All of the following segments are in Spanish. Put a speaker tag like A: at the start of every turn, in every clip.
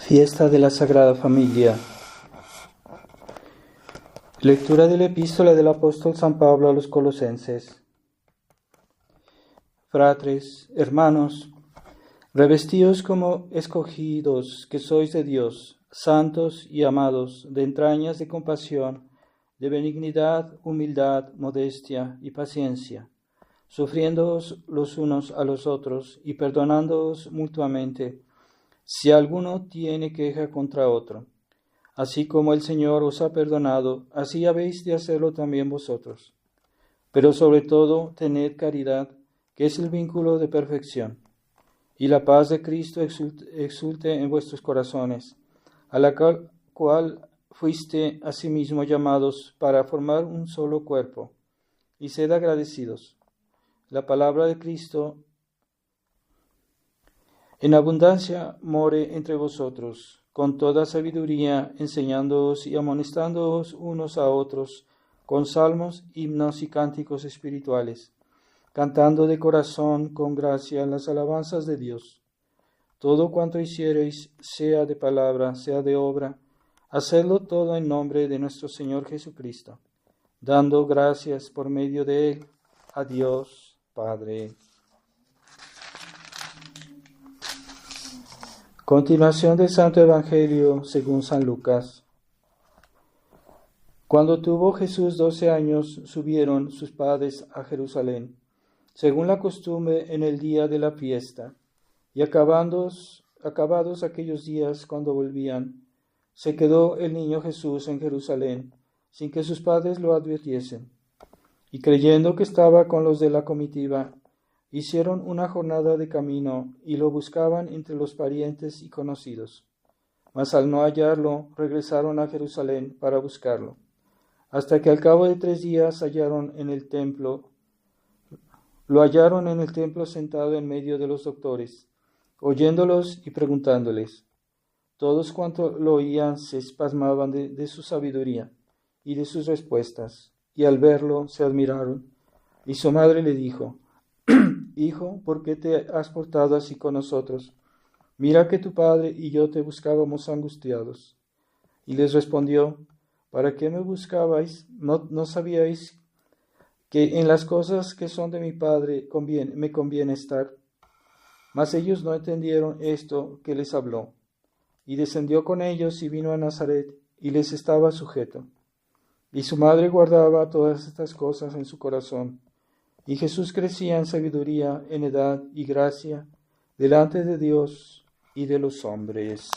A: Fiesta de la Sagrada Familia. Lectura de la Epístola del Apóstol San Pablo a los Colosenses. Fratres, hermanos, revestíos como escogidos que sois de Dios, santos y amados, de entrañas de compasión, de benignidad, humildad, modestia y paciencia, sufriéndoos los unos a los otros y perdonándoos mutuamente, si alguno tiene queja contra otro. Así como el Señor os ha perdonado, así habéis de hacerlo también vosotros. Pero sobre todo, tened caridad, que es el vínculo de perfección, y la paz de Cristo exulte en vuestros corazones, a la cual fuiste asimismo llamados para formar un solo cuerpo, y sed agradecidos. La palabra de Cristo en abundancia more entre vosotros, con toda sabiduría, enseñándoos y amonestándoos unos a otros, con salmos, himnos y cánticos espirituales, cantando de corazón con gracia las alabanzas de Dios. Todo cuanto hiciereis, sea de palabra, sea de obra, hacedlo todo en nombre de nuestro Señor Jesucristo, dando gracias por medio de Él a Dios Padre. Continuación del Santo Evangelio según San Lucas. Cuando tuvo Jesús 12 años, subieron sus padres a Jerusalén, según la costumbre en el día de la fiesta, y acabados aquellos días cuando volvían, se quedó el niño Jesús en Jerusalén, sin que sus padres lo advirtiesen. Y creyendo que estaba con los de la comitiva, hicieron una jornada de camino y lo buscaban entre los parientes y conocidos. Mas al no hallarlo, regresaron a Jerusalén para buscarlo, hasta que al cabo de 3 días lo hallaron en el templo sentado en medio de los doctores, oyéndolos y preguntándoles. Todos cuantos lo oían se espasmaban de su sabiduría y de sus respuestas, y al verlo se admiraron. Y su madre le dijo: Hijo, ¿por qué te has portado así con nosotros? Mira que tu padre y yo te buscábamos angustiados. Y les respondió: ¿Para qué me buscabais? ¿No sabíais que en las cosas que son de mi padre me conviene estar? Mas ellos no entendieron esto que les habló. Y descendió con ellos y vino a Nazaret, y les estaba sujeto. Y su madre guardaba todas estas cosas en su corazón. Y Jesús crecía en sabiduría, en edad y gracia, delante de Dios y de los hombres.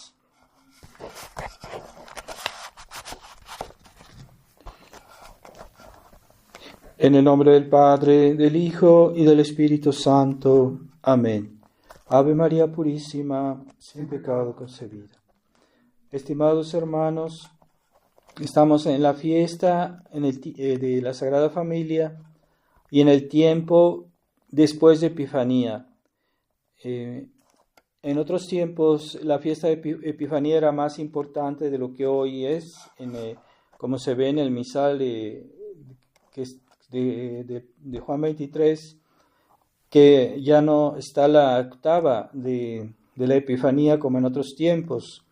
A: En el nombre del Padre, del Hijo y del Espíritu Santo. Amén. Ave María Purísima, sin pecado concebida. Estimados hermanos, estamos en la fiesta de la Sagrada Familia, y en el tiempo después de Epifanía. En otros tiempos la fiesta de Epifanía era más importante de lo que hoy es, como se ve en el misal de Juan 23, que ya no está la octava de la Epifanía como en otros tiempos.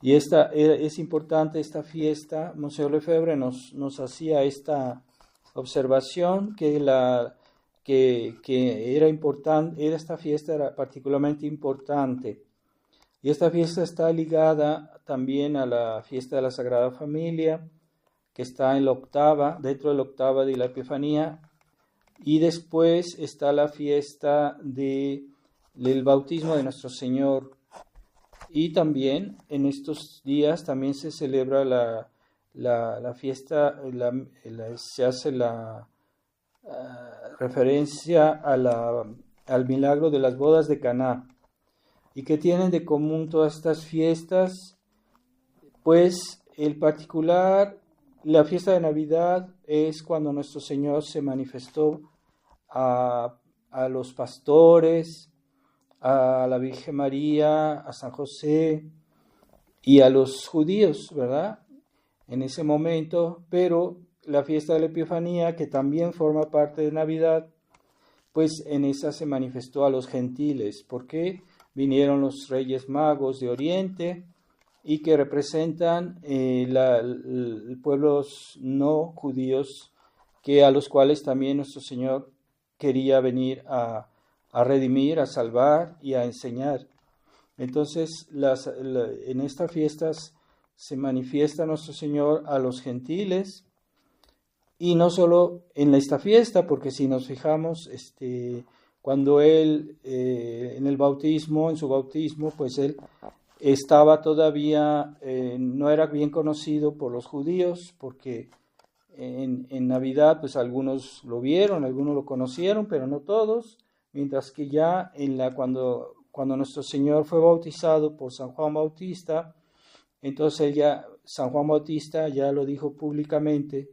A: Y es importante esta fiesta. Monseñor Lefebvre nos hacía esta observación que era importante, esta fiesta era particularmente importante. Y esta fiesta está ligada también a la fiesta de la Sagrada Familia, que está en la octava, dentro de la octava de la Epifanía, y después está la fiesta del bautismo de nuestro Señor. Y también en estos días también se celebra la fiesta, se hace la referencia al milagro de las bodas de Caná. ¿Y qué tienen de común todas estas fiestas? Pues el particular, la fiesta de Navidad es cuando nuestro Señor se manifestó a los pastores, a la Virgen María, a San José y a los judíos, ¿verdad? En ese momento, pero la fiesta de la Epifanía, que también forma parte de Navidad, pues en esa se manifestó a los gentiles, porque vinieron los Reyes Magos de Oriente y que representan pueblos no judíos, que a los cuales también nuestro Señor quería venir a redimir, a salvar y a enseñar. Entonces, en estas fiestas se manifiesta nuestro Señor a los gentiles, y no solo en esta fiesta, porque si nos fijamos, cuando Él, en su bautismo, pues Él estaba todavía, no era bien conocido por los judíos, porque en Navidad pues algunos lo vieron, algunos lo conocieron, pero no todos, mientras que ya cuando nuestro Señor fue bautizado por San Juan Bautista, entonces San Juan Bautista ya lo dijo públicamente,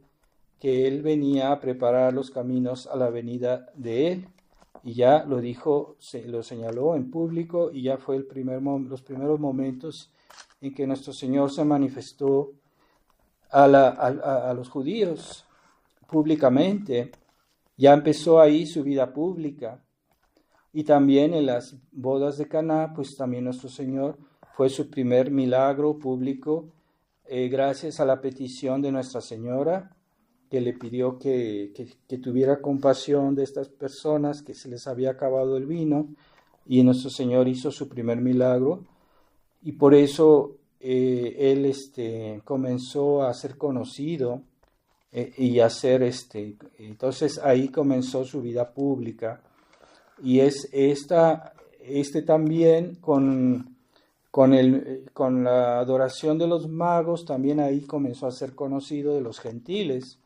A: que Él venía a preparar los caminos a la venida de Él, y ya lo dijo, lo señaló en público, y ya fue los primeros momentos en que nuestro Señor se manifestó a los judíos públicamente. Ya empezó ahí su vida pública. Y también en las bodas de Caná, pues también nuestro Señor fue su primer milagro público, gracias a la petición de Nuestra Señora, que le pidió que tuviera compasión de estas personas, que se les había acabado el vino, y nuestro Señor hizo su primer milagro, y por eso Él comenzó a ser conocido, y a ser, entonces ahí comenzó su vida pública. Y es también con la adoración de los magos, también ahí comenzó a ser conocido de los gentiles.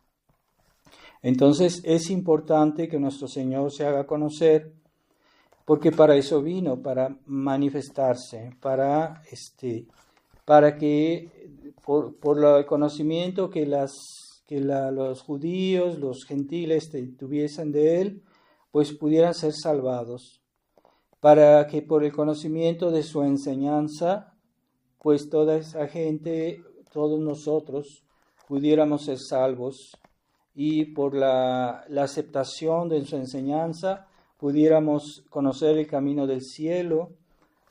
A: Entonces es importante que nuestro Señor se haga conocer, porque para eso vino, para manifestarse, para que por el conocimiento que los judíos, los gentiles tuviesen de Él, pues pudieran ser salvados, para que por el conocimiento de su enseñanza, pues toda esa gente, todos nosotros, pudiéramos ser salvos, y por la aceptación de su enseñanza, pudiéramos conocer el camino del cielo,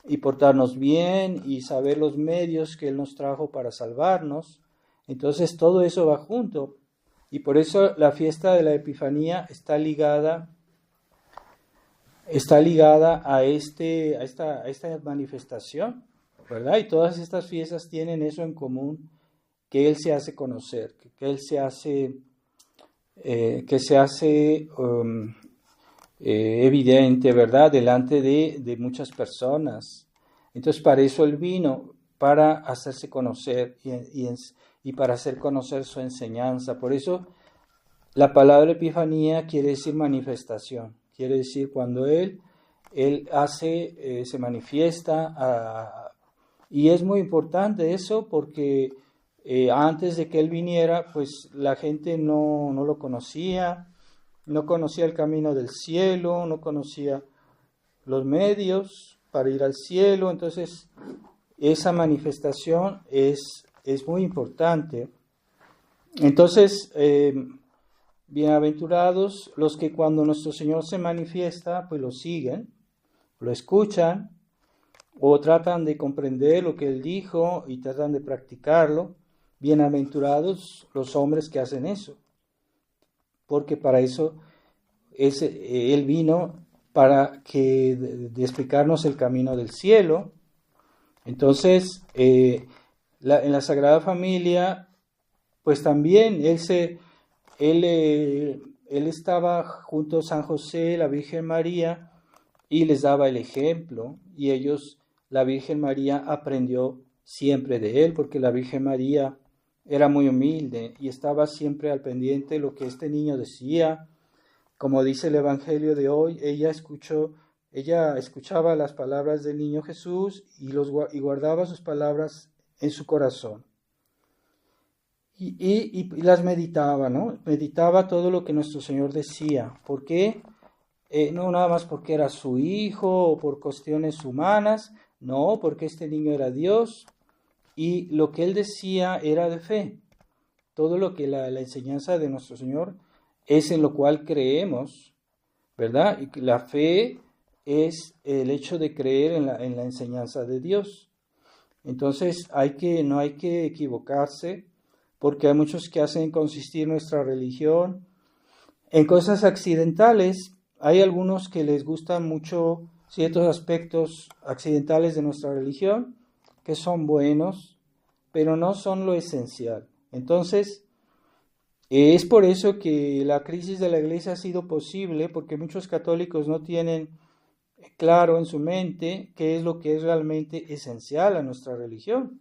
A: y portarnos bien, y saber los medios que Él nos trajo para salvarnos. Entonces todo eso va junto, y por eso la fiesta de la Epifanía está ligada a esta manifestación, ¿verdad? Y todas estas fiestas tienen eso en común, que Él se hace conocer, que Él se hace evidente, ¿verdad? Delante de muchas personas. Entonces, para eso Él vino, para hacerse conocer y para hacer conocer su enseñanza. Por eso la palabra Epifanía quiere decir manifestación. Quiere decir cuando Él se manifiesta, y es muy importante eso, porque antes de que Él viniera, pues la gente no lo conocía, no conocía el camino del cielo, no conocía los medios para ir al cielo. Entonces esa manifestación es muy importante. Entonces, bienaventurados los que cuando nuestro Señor se manifiesta, pues lo siguen, lo escuchan, o tratan de comprender lo que Él dijo y tratan de practicarlo. Bienaventurados los hombres que hacen eso, porque para eso Él vino, para de explicarnos el camino del cielo. Entonces, en la Sagrada Familia, pues también Él estaba junto a San José, la Virgen María, y les daba el ejemplo, y la Virgen María aprendió siempre de Él, porque la Virgen María era muy humilde y estaba siempre al pendiente de lo que este niño decía. Como dice el Evangelio de hoy, ella escuchaba las palabras del niño Jesús y guardaba sus palabras en su corazón. Y las meditaba, ¿no? Meditaba todo lo que nuestro Señor decía. ¿Por qué? No nada más porque era su hijo o por cuestiones humanas, no, porque este niño era Dios y lo que Él decía era de fe. Todo lo que la enseñanza de nuestro Señor es en lo cual creemos, ¿verdad? Y la fe es el hecho de creer en la enseñanza de Dios. Entonces no hay que equivocarse, porque hay muchos que hacen consistir nuestra religión en cosas accidentales. Hay algunos que les gustan mucho ciertos aspectos accidentales de nuestra religión, que son buenos, pero no son lo esencial. Entonces, es por eso que la crisis de la iglesia ha sido posible, porque muchos católicos no tienen claro en su mente qué es lo que es realmente esencial a nuestra religión.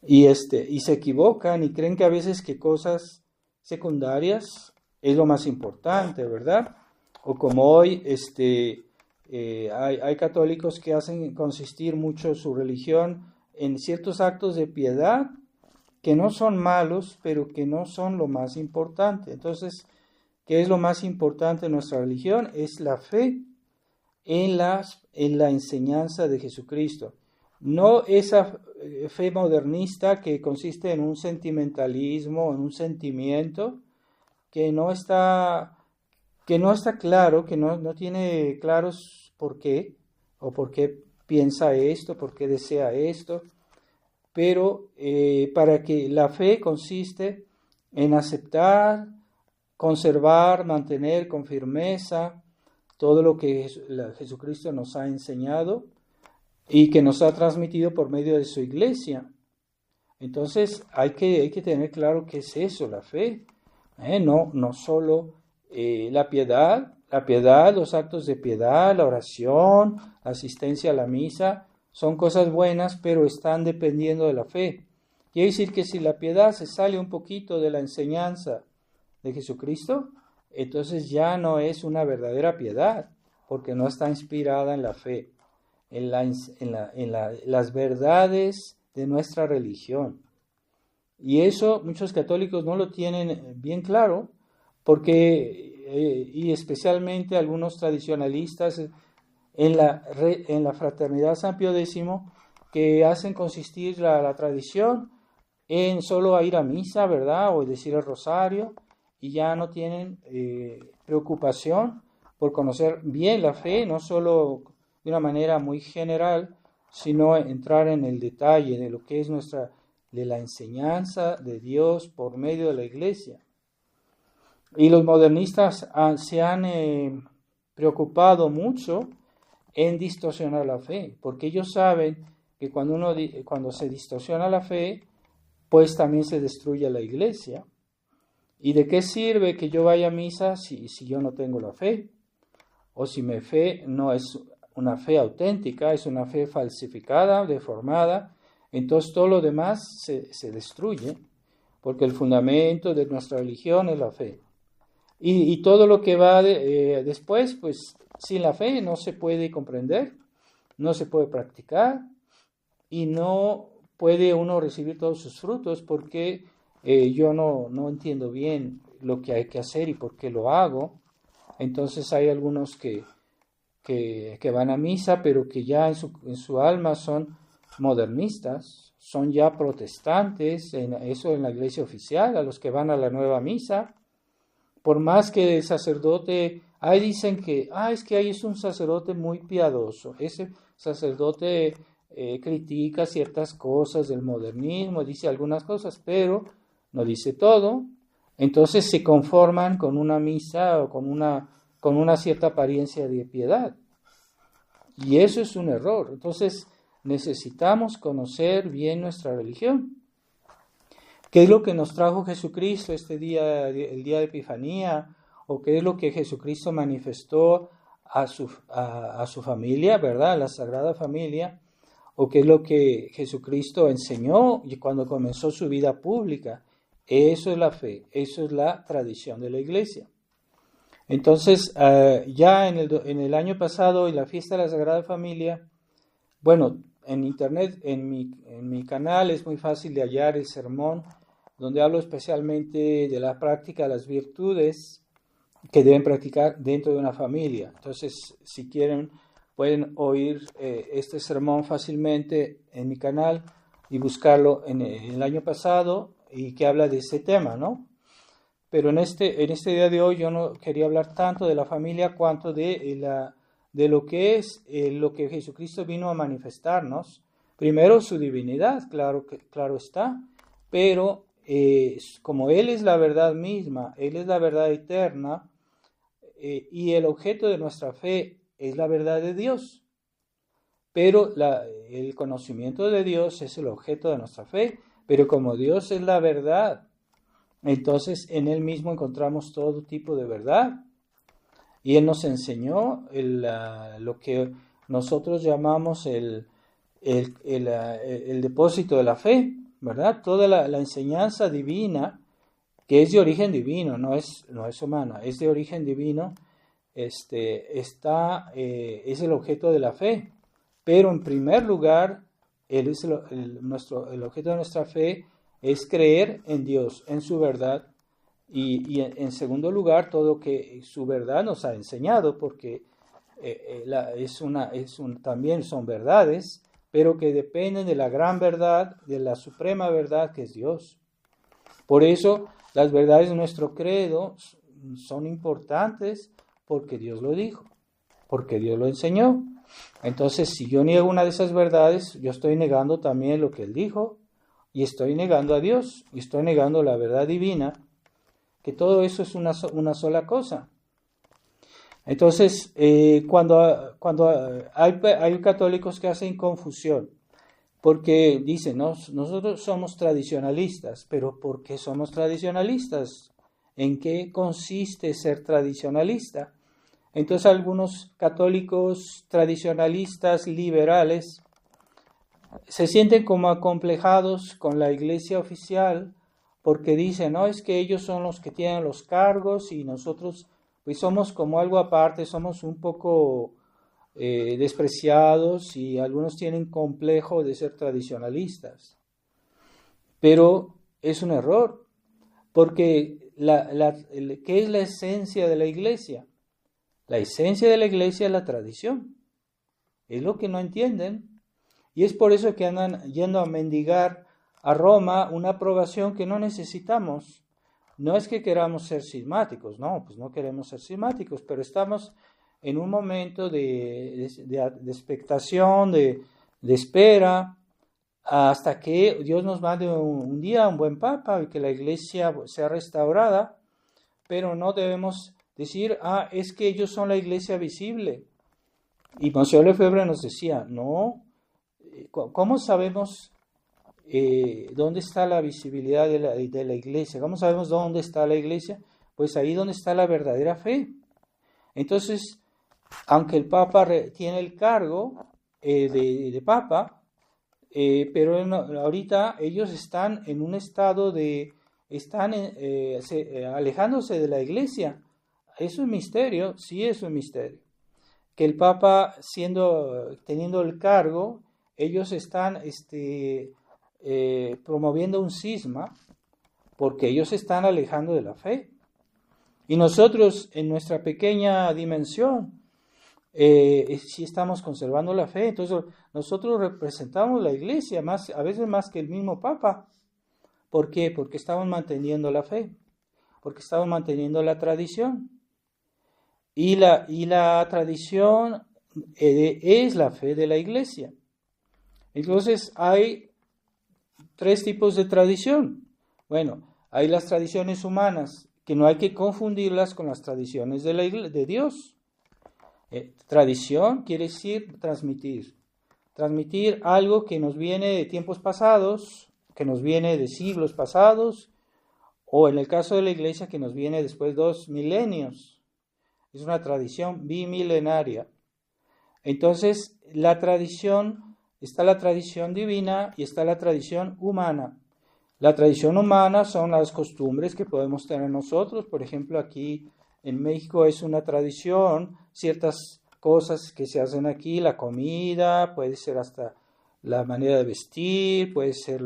A: Y se equivocan y creen que a veces que cosas secundarias es lo más importante, ¿verdad? O como hoy hay católicos que hacen consistir mucho su religión en ciertos actos de piedad que no son malos, pero que no son lo más importante. Entonces, ¿qué es lo más importante en nuestra religión? Es la fe en la enseñanza de Jesucristo. No esa fe modernista que consiste en un sentimentalismo, en un sentimiento que no está claro, que no tiene claros por qué, o por qué piensa esto, por qué desea esto, pero para que la fe consiste en aceptar, conservar, mantener con firmeza todo lo que Jesucristo nos ha enseñado y que nos ha transmitido por medio de su iglesia. Entonces hay que tener claro qué es eso, la fe. No solo la piedad, los actos de piedad, la oración, la asistencia a la misa, son cosas buenas, pero están dependiendo de la fe. Quiere decir que si la piedad se sale un poquito de la enseñanza de Jesucristo, entonces ya no es una verdadera piedad, porque no está inspirada en la fe, en las verdades de nuestra religión. Y eso muchos católicos no lo tienen bien claro, porque, y especialmente algunos tradicionalistas en la Fraternidad San Pío X, que hacen consistir la tradición en solo ir a misa, ¿verdad? O decir el rosario, y ya no tienen preocupación por conocer bien la fe, no solo de una manera muy general, sino entrar en el detalle de lo que es de la enseñanza de Dios por medio de la iglesia. Y los modernistas se han preocupado mucho en distorsionar la fe, porque ellos saben que cuando se distorsiona la fe, pues también se destruye la iglesia. ¿Y de qué sirve que yo vaya a misa si yo no tengo la fe? O si mi fe no es una fe auténtica, es una fe falsificada, deformada, entonces todo lo demás se destruye, porque el fundamento de nuestra religión es la fe. Y todo lo que va después, pues sin la fe no se puede comprender, no se puede practicar y no puede uno recibir todos sus frutos, porque yo no entiendo bien lo que hay que hacer y por qué lo hago. Entonces hay algunos que van a misa, pero que ya en su alma son modernistas, son ya protestantes, eso en la iglesia oficial, a los que van a la nueva misa. Por más que el sacerdote, ahí dicen que, es que ahí es un sacerdote muy piadoso, ese sacerdote critica ciertas cosas del modernismo, dice algunas cosas, pero no dice todo. Entonces se conforman con una misa o con una cierta apariencia de piedad. Y eso es un error. Entonces necesitamos conocer bien nuestra religión. ¿Qué es lo que nos trajo Jesucristo el día de Epifanía? ¿O qué es lo que Jesucristo manifestó a su familia, ¿verdad? A la Sagrada Familia. ¿O qué es lo que Jesucristo enseñó cuando comenzó su vida pública? Eso es la fe, eso es la tradición de la iglesia. Entonces, ya en el año pasado, en la fiesta de la Sagrada Familia, bueno, en internet, en mi canal es muy fácil de hallar el sermón, donde hablo especialmente de la práctica de las virtudes que deben practicar dentro de una familia. Entonces, si quieren, pueden oír este sermón fácilmente en mi canal y buscarlo en el año pasado, y que habla de ese tema, ¿no? Pero en este día de hoy yo no quería hablar tanto de la familia cuanto de lo que es lo que Jesucristo vino a manifestarnos Primero su divinidad, claro está, pero como Él es la verdad misma, Él es la verdad eterna, y el objeto de nuestra fe es la verdad de Dios. Pero el conocimiento de Dios es el objeto de nuestra fe, pero como Dios es la verdad, entonces en Él mismo encontramos todo tipo de verdad. Y Él nos enseñó lo que nosotros llamamos el depósito de la fe, ¿verdad? Toda la enseñanza divina, que es de origen divino, no es humana, es de origen divino, es el objeto de la fe. Pero en primer lugar, el objeto de nuestra fe es creer en Dios, en su verdad, y en segundo lugar, todo lo que su verdad nos ha enseñado, porque también son verdades, pero que dependen de la gran verdad, de la suprema verdad que es Dios. Por eso las verdades de nuestro credo son importantes porque Dios lo dijo, porque Dios lo enseñó. Entonces, si yo niego una de esas verdades, yo estoy negando también lo que Él dijo, y estoy negando a Dios, y estoy negando la verdad divina, que todo eso es una sola cosa. Entonces, cuando hay católicos que hacen confusión, porque dicen, nosotros somos tradicionalistas, pero ¿por qué somos tradicionalistas? ¿En qué consiste ser tradicionalista? Entonces algunos católicos tradicionalistas liberales se sienten como acomplejados con la iglesia oficial porque dicen, no, es que ellos son los que tienen los cargos y nosotros pues somos como algo aparte, somos un poco despreciados y algunos tienen complejo de ser tradicionalistas. Pero es un error, porque ¿qué es la esencia de la iglesia? La esencia de la iglesia es la tradición. Es lo que no entienden. Y es por eso que andan yendo a mendigar a Roma una aprobación que no necesitamos. No es que queramos ser cismáticos, no, pues no queremos ser cismáticos, pero estamos en un momento de expectación, de espera, hasta que Dios nos mande un día un buen papa y que la iglesia sea restaurada, pero no debemos decir, es que ellos son la iglesia visible. Y Monsieur Lefebvre nos decía, no, ¿cómo sabemos dónde está la visibilidad de la iglesia? ¿Cómo sabemos dónde está la iglesia? Pues ahí donde está la verdadera fe. Entonces, aunque el Papa tiene el cargo de Papa, pero ahorita ellos están en un estado alejándose de la iglesia. Es un misterio, sí es un misterio. Que el Papa, teniendo el cargo, ellos están promoviendo un cisma porque ellos se están alejando de la fe. Y nosotros, en nuestra pequeña dimensión, sí estamos conservando la fe. Entonces, nosotros representamos la iglesia, a veces más que el mismo Papa. ¿Por qué? Porque estamos manteniendo la fe, porque estamos manteniendo la tradición. Y la tradición es la fe de la iglesia. Entonces, hay 3 tipos de tradición. Bueno, hay las tradiciones humanas, que no hay que confundirlas con las tradiciones de Dios. Tradición quiere decir transmitir. Transmitir algo que nos viene de tiempos pasados, que nos viene de siglos pasados, o en el caso de la iglesia que nos viene después de 2 milenios. Es una tradición bimilenaria. Entonces, está la tradición divina y está la tradición humana. La tradición humana son las costumbres que podemos tener nosotros. Por ejemplo, aquí en México es una tradición, ciertas cosas que se hacen aquí, la comida, puede ser hasta la manera de vestir, puede ser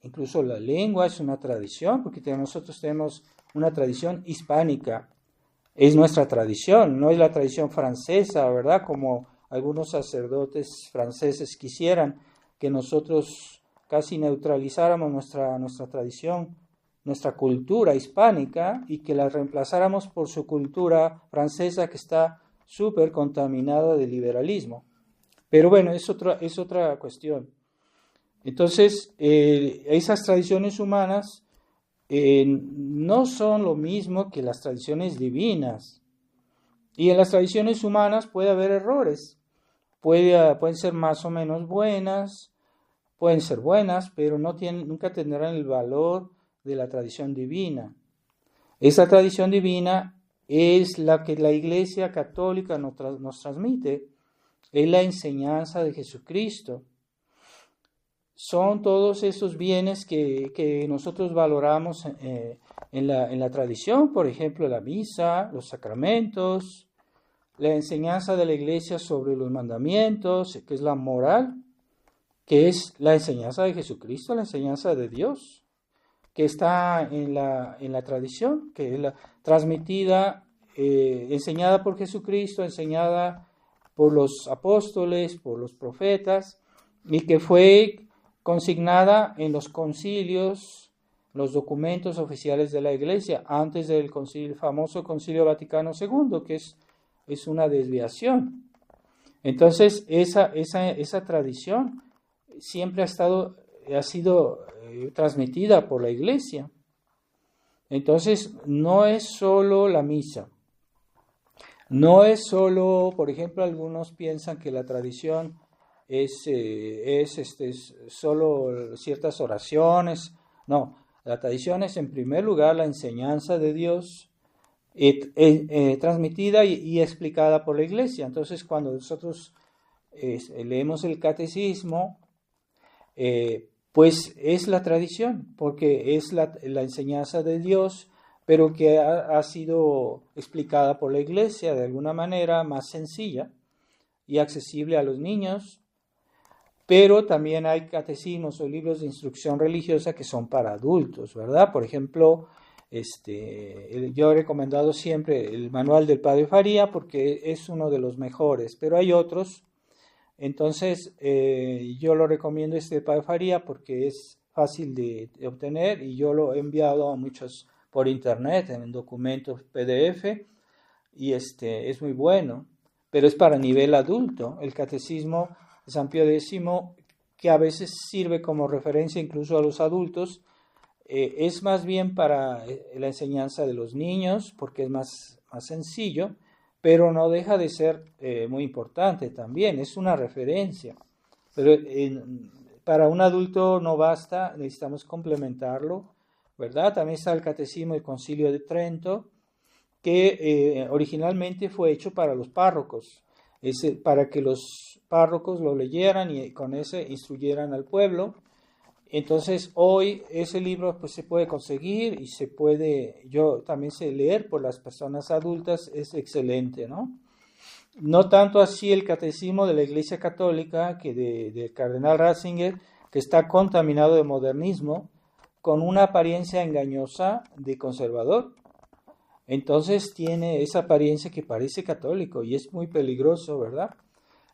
A: incluso la lengua, es una tradición, porque nosotros tenemos una tradición hispánica. Es nuestra tradición, no es la tradición francesa, ¿verdad? Como algunos sacerdotes franceses quisieran que nosotros casi neutralizáramos nuestra tradición, nuestra cultura hispánica y que la reemplazáramos por su cultura francesa que está súper contaminada de liberalismo. Pero bueno, es otra cuestión. Entonces, esas tradiciones humanas no son lo mismo que las tradiciones divinas. Y en las tradiciones humanas puede haber errores. Pueden ser más o menos buenas, pueden ser buenas, pero nunca tendrán el valor de la tradición divina. Esa tradición divina es la que la Iglesia Católica nos transmite, es la enseñanza de Jesucristo. Son todos esos bienes que nosotros valoramos en la tradición, por ejemplo, la misa, los sacramentos, la enseñanza de la Iglesia sobre los mandamientos, que es la moral, que es la enseñanza de Jesucristo, la enseñanza de Dios, que está en la tradición, que es la transmitida, enseñada por Jesucristo, enseñada por los apóstoles, por los profetas, y que fue consignada en los concilios, los documentos oficiales de la Iglesia, antes del famoso Concilio Vaticano II, que es una desviación. Entonces, esa tradición siempre ha sido transmitida por la Iglesia. Entonces, no es solo la misa. No es solo, por ejemplo, algunos piensan que la tradición es solo ciertas oraciones. No, la tradición es en primer lugar la enseñanza de Dios transmitida y explicada por la Iglesia. Entonces, cuando nosotros leemos el catecismo, pues es la tradición, porque es la enseñanza de Dios, pero que ha sido explicada por la Iglesia de alguna manera más sencilla y accesible a los niños. Pero también hay catecismos o libros de instrucción religiosa que son para adultos, ¿verdad? Por ejemplo, yo he recomendado siempre el manual del Padre Faría porque es uno de los mejores, pero hay otros. Entonces, yo lo recomiendo de Padre Faría porque es fácil de obtener y yo lo he enviado a muchos por internet en documentos PDF y es muy bueno, pero es para nivel adulto. El catecismo de San Pío X, que a veces sirve como referencia incluso a los adultos, es más bien para la enseñanza de los niños porque es más sencillo, pero no deja de ser muy importante también, es una referencia. Pero para un adulto no basta, necesitamos complementarlo, ¿verdad? También está el Catecismo del Concilio de Trento, que originalmente fue hecho para los párrocos, para que los párrocos lo leyeran y con ese instruyeran al pueblo. Entonces hoy ese libro pues se puede conseguir y yo también sé leer por las personas adultas, es excelente, ¿no? No tanto así el Catecismo de la Iglesia Católica que del Cardenal Ratzinger, que está contaminado de modernismo, con una apariencia engañosa de conservador. Entonces tiene esa apariencia que parece católico y es muy peligroso, ¿verdad?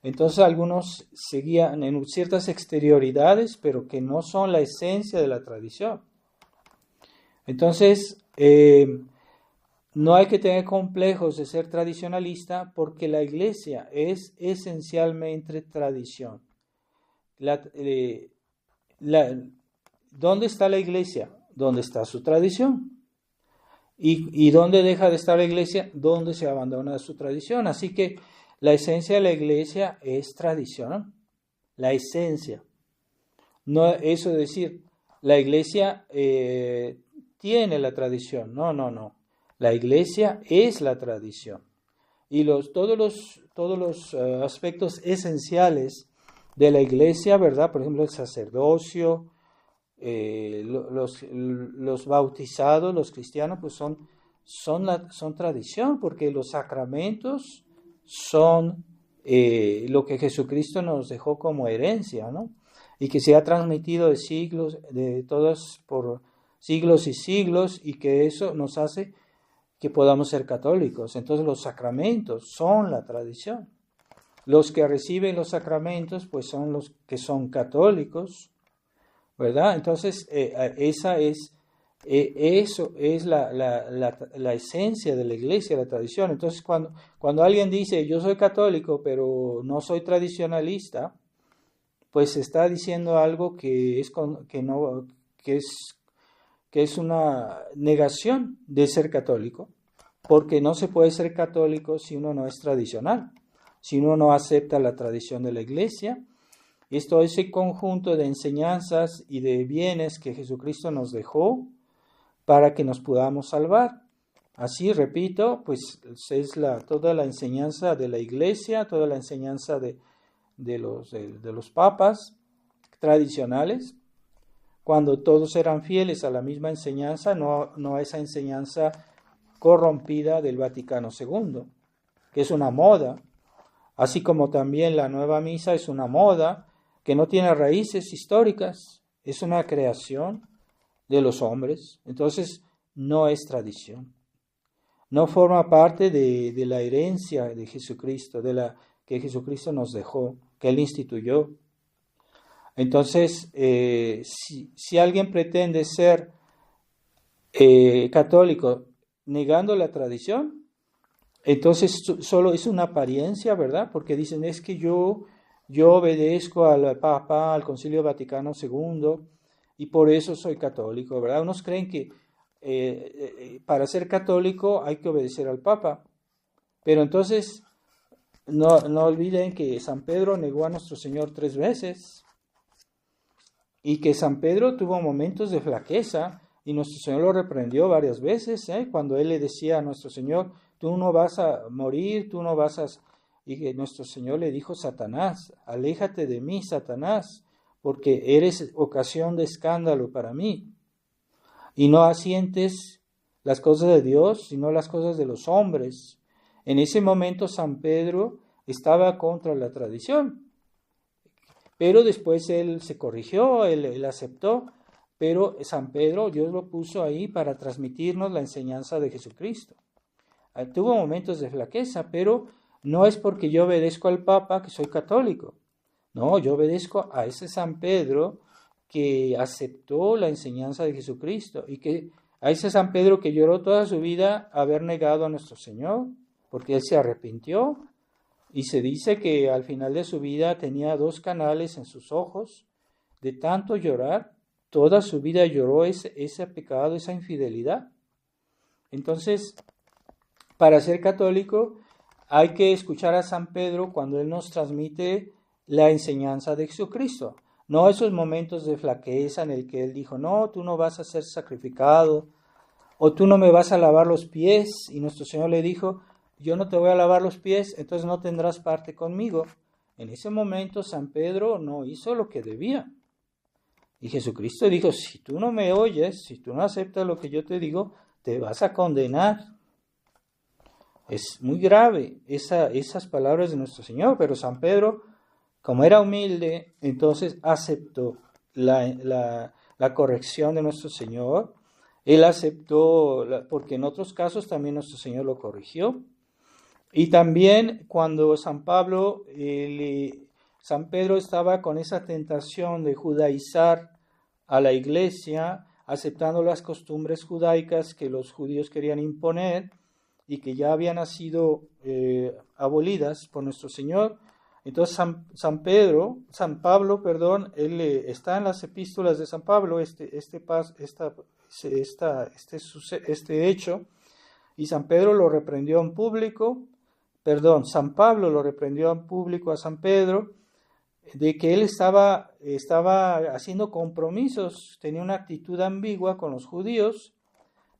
A: Entonces algunos seguían en ciertas exterioridades, pero que no son la esencia de la tradición. Entonces, no hay que tener complejos de ser tradicionalista porque la Iglesia es esencialmente tradición. ¿Dónde está la Iglesia? ¿Dónde está su tradición? ¿Y dónde deja de estar la Iglesia? ¿Dónde se abandona su tradición? Así que la esencia de la Iglesia es tradición. La esencia. No eso de decir, la Iglesia tiene la tradición. No. La Iglesia es la tradición. Y todos los aspectos esenciales de la Iglesia, ¿verdad? Por ejemplo, el sacerdocio, los bautizados, los cristianos, pues son tradición, porque los sacramentos son lo que Jesucristo nos dejó como herencia, ¿no? Y que se ha transmitido por siglos y siglos, y que eso nos hace que podamos ser católicos. Entonces los sacramentos son la tradición. Los que reciben los sacramentos, pues son los que son católicos, ¿verdad? Entonces, eso es la esencia de la Iglesia, la tradición. Entonces, cuando alguien dice, yo soy católico, pero no soy tradicionalista, pues está diciendo algo que es una negación de ser católico, porque no se puede ser católico si uno no es tradicional, si uno no acepta la tradición de la Iglesia. Esto es el conjunto de enseñanzas y de bienes que Jesucristo nos dejó para que nos podamos salvar. Así, repito, pues es toda la enseñanza de la Iglesia, toda la enseñanza de los papas tradicionales, cuando todos eran fieles a la misma enseñanza, no a esa enseñanza corrompida del Vaticano II, que es una moda, así como también la nueva misa es una moda que no tiene raíces históricas, es una creación de los hombres, entonces no es tradición, no forma parte de la herencia de Jesucristo, que Jesucristo nos dejó, que Él instituyó. Entonces, si alguien pretende ser católico negando la tradición, entonces solo es una apariencia, ¿verdad? Porque dicen, es que yo obedezco al Papa, al Concilio Vaticano II, y por eso soy católico, ¿verdad? Unos creen que para ser católico hay que obedecer al Papa, pero entonces no olviden que San Pedro negó a nuestro Señor 3 veces, y que San Pedro tuvo momentos de flaqueza, y nuestro Señor lo reprendió varias veces, cuando Él le decía a nuestro Señor, tú no vas a morir, tú no vas a... Y que nuestro Señor le dijo, Satanás, aléjate de mí, Satanás, porque eres ocasión de escándalo para mí. Y no asientes las cosas de Dios, sino las cosas de los hombres. En ese momento San Pedro estaba contra la tradición, pero después él se corrigió, él aceptó, pero San Pedro, Dios lo puso ahí para transmitirnos la enseñanza de Jesucristo. Tuvo momentos de flaqueza, pero no es porque yo obedezco al Papa que soy católico. No, yo obedezco a ese San Pedro que aceptó la enseñanza de Jesucristo y a ese San Pedro que lloró toda su vida haber negado a nuestro Señor, porque él se arrepintió y se dice que al final de su vida tenía 2 canales en sus ojos, de tanto llorar, toda su vida lloró ese pecado, esa infidelidad. Entonces, para ser católico hay que escuchar a San Pedro cuando él nos transmite la enseñanza de Jesucristo. No esos momentos de flaqueza en el que él dijo, no, tú no vas a ser sacrificado, o tú no me vas a lavar los pies, y nuestro Señor le dijo, yo no te voy a lavar los pies, entonces no tendrás parte conmigo. En ese momento San Pedro no hizo lo que debía. Y Jesucristo dijo, si tú no me oyes, si tú no aceptas lo que yo te digo, te vas a condenar. Es muy grave esas palabras de nuestro Señor, pero San Pedro, como era humilde, entonces aceptó la corrección de nuestro Señor. Él aceptó, porque en otros casos también nuestro Señor lo corrigió. Y también cuando San Pedro estaba con esa tentación de judaizar a la iglesia, aceptando las costumbres judaicas que los judíos querían imponer y que ya habían sido abolidas por nuestro Señor. Entonces San Pablo, él está en las epístolas de San Pablo, este hecho, y San Pedro lo reprendió en público, San Pablo lo reprendió en público a San Pedro, de que él estaba haciendo compromisos, tenía una actitud ambigua con los judíos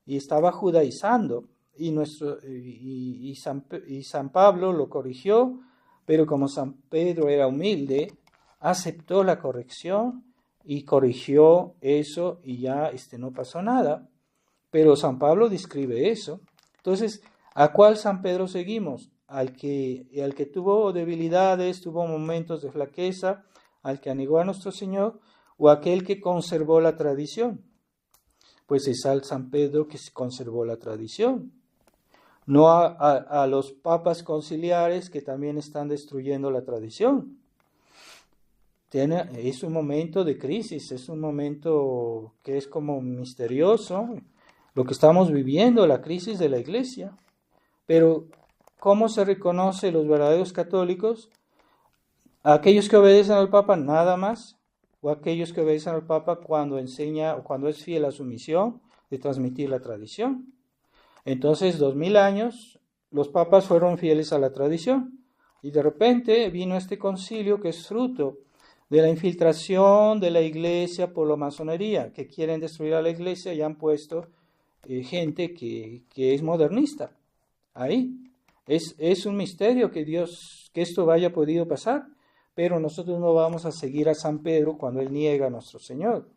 A: y estaba judaizando, y San Pablo lo corrigió, pero como San Pedro era humilde, aceptó la corrección y corrigió eso y ya no pasó nada. Pero San Pablo describe eso. Entonces, ¿a cuál San Pedro seguimos? Al que tuvo debilidades, tuvo momentos de flaqueza, al que anegó a nuestro Señor, o aquel que conservó la tradición. Pues es al San Pedro que conservó la tradición. No a los papas conciliares que también están destruyendo la tradición. Es un momento de crisis, es un momento que es como misterioso, lo que estamos viviendo, la crisis de la Iglesia. Pero, ¿cómo se reconoce los verdaderos católicos? aquellos que obedecen al Papa nada más, o aquellos que obedecen al Papa cuando enseña o cuando es fiel a su misión de transmitir la tradición. Entonces, 2000 años, los papas fueron fieles a la tradición. Y de repente vino este concilio que es fruto de la infiltración de la iglesia por la masonería, que quieren destruir a la iglesia y han puesto gente que es modernista. Ahí. Es un misterio que esto haya podido pasar, pero nosotros no vamos a seguir a San Pedro cuando él niega a nuestro Señor.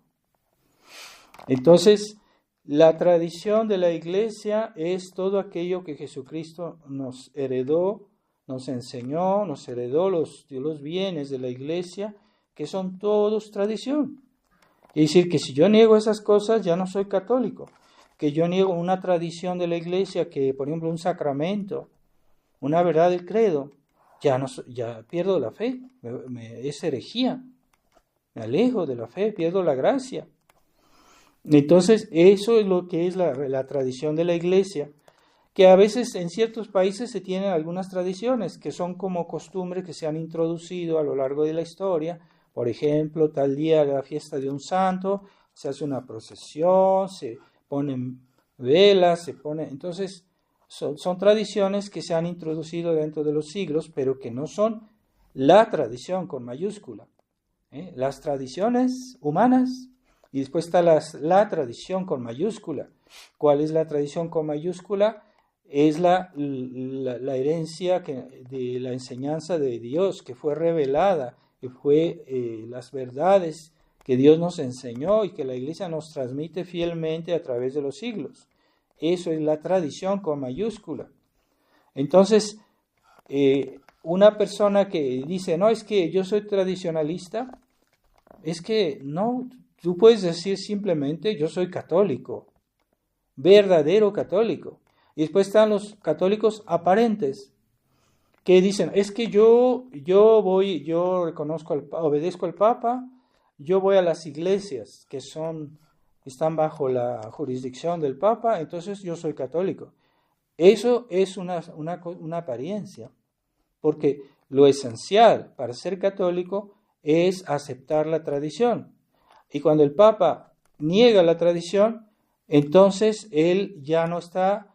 A: Entonces, la tradición de la iglesia es todo aquello que Jesucristo nos heredó, nos enseñó, nos heredó los bienes de la iglesia, que son todos tradición. Es decir, que si yo niego esas cosas, ya no soy católico. Que yo niego una tradición de la iglesia, que por ejemplo un sacramento, una verdad del credo, ya pierdo la fe, es herejía, me alejo de la fe, pierdo la gracia. Entonces, eso es lo que es la tradición de la iglesia, que a veces en ciertos países se tienen algunas tradiciones que son como costumbres que se han introducido a lo largo de la historia. Por ejemplo, tal día de la fiesta de un santo, se hace una procesión, se ponen velas, entonces son tradiciones que se han introducido dentro de los siglos, pero que no son la tradición con mayúscula. Las tradiciones humanas, y después está la tradición con mayúscula. ¿Cuál es la tradición con mayúscula? Es la herencia de la enseñanza de Dios, que fue revelada, que fue las verdades que Dios nos enseñó y que la Iglesia nos transmite fielmente a través de los siglos. Eso es la tradición con mayúscula. Entonces, una persona que dice, no, es que yo soy tradicionalista, es que no, tú puedes decir simplemente, yo soy católico, verdadero católico. Y después están los católicos aparentes, que dicen, es que yo obedezco al Papa, yo voy a las iglesias que están bajo la jurisdicción del Papa, entonces yo soy católico. Eso es una apariencia, porque lo esencial para ser católico es aceptar la tradición. Y cuando el Papa niega la tradición, entonces él ya no está